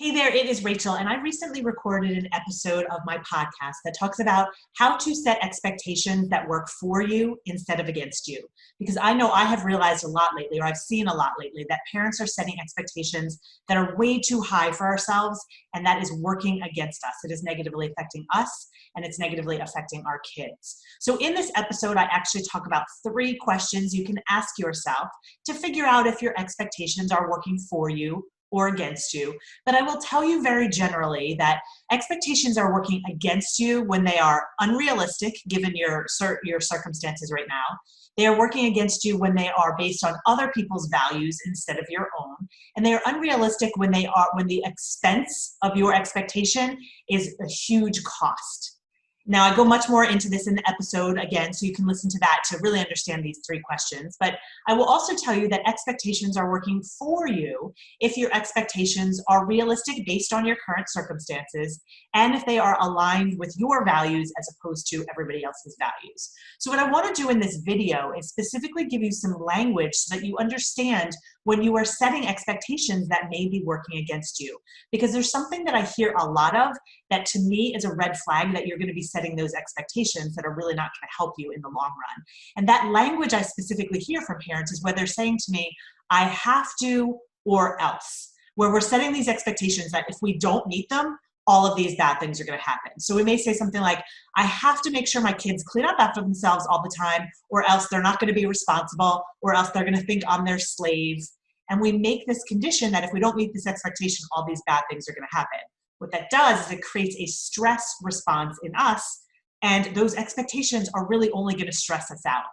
Hey there, it is Rachel, and I recently recorded an episode of my podcast that talks about how to set expectations that work for you instead of against you. Because I know I have realized a lot lately, or I've seen a lot lately, that parents are setting expectations that are way too high for ourselves, and that is working against us. It is negatively affecting us, and it's negatively affecting our kids. So in this episode, I actually talk about 3 questions you can ask yourself to figure out if your expectations are working for you or against you. But I will tell you very generally that expectations are working against you when they are unrealistic, given your circumstances right now. They are working against you when they are based on other people's values instead of your own. And they are unrealistic when the expense of your expectation is a huge cost. Now, I go much more into this in the episode again, so you can listen to that to really understand these 3 questions. But I will also tell you that expectations are working for you if your expectations are realistic based on your current circumstances and if they are aligned with your values as opposed to everybody else's values. So what I want to do in this video is specifically give you some language so that you understand when you are setting expectations that may be working against you. Because there's something that I hear a lot of that to me is a red flag that you're going to be setting those expectations that are really not going to help you in the long run. And that language I specifically hear from parents is where they're saying to me, I have to or else, where we're setting these expectations that if we don't meet them, all of these bad things are going to happen. So we may say something like, I have to make sure my kids clean up after themselves all the time, or else they're not going to be responsible, or else they're going to think I'm their slave. And we make this condition that if we don't meet this expectation, all these bad things are going to happen. What that does is it creates a stress response in us, and those expectations are really only going to stress us out.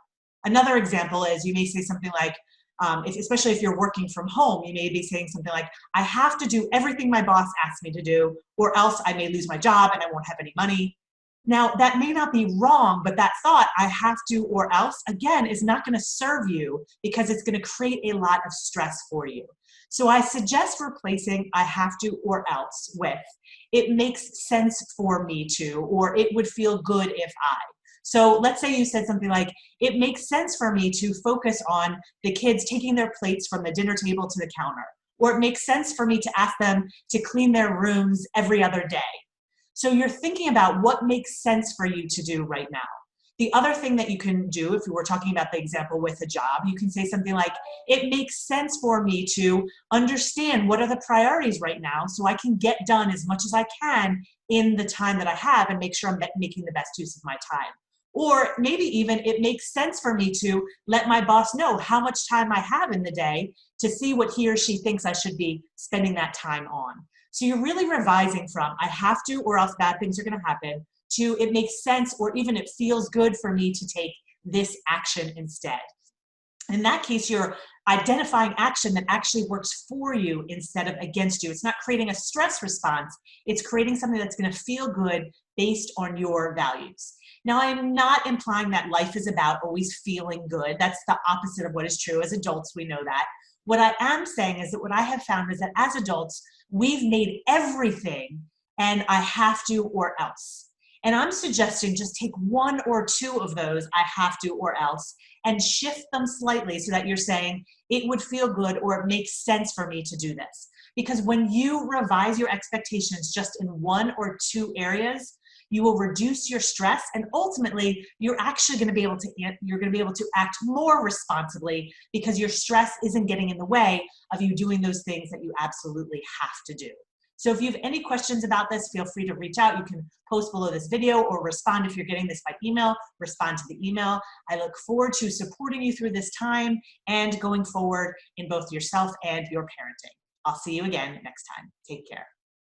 Another example is you may say something like, especially if you're working from home, you may be saying something like, I have to do everything my boss asks me to do, or else I may lose my job and I won't have any money. Now, that may not be wrong, but that thought, I have to or else, again, is not going to serve you because it's going to create a lot of stress for you. So I suggest replacing I have to or else with it makes sense for me to, or it would feel good if I. So let's say you said something like, it makes sense for me to focus on the kids taking their plates from the dinner table to the counter, or it makes sense for me to ask them to clean their rooms every other day. So you're thinking about what makes sense for you to do right now. The other thing that you can do, if we were talking about the example with a job, you can say something like, it makes sense for me to understand what are the priorities right now so I can get done as much as I can in the time that I have and make sure I'm making the best use of my time. Or maybe even it makes sense for me to let my boss know how much time I have in the day to see what he or she thinks I should be spending that time on. So you're really revising from I have to or else bad things are going to happen to it makes sense or even it feels good for me to take this action instead. In that case, you're identifying action that actually works for you instead of against you. It's not creating a stress response. It's creating something that's going to feel good based on your values. Now, I'm not implying that life is about always feeling good. That's the opposite of what is true. As adults, we know that. What I am saying is that what I have found is that as adults, we've made everything and I have to or else. And I'm suggesting just take 1 or 2 of those, I have to or else, and shift them slightly so that you're saying, it would feel good or it makes sense for me to do this. Because when you revise your expectations just in 1 or 2 areas, you will reduce your stress, and ultimately, you're actually going to be able to act more responsibly because your stress isn't getting in the way of you doing those things that you absolutely have to do. So if you have any questions about this, feel free to reach out. You can post below this video or respond if you're getting this by email, respond to the email. I look forward to supporting you through this time and going forward in both yourself and your parenting. I'll see you again next time. Take care.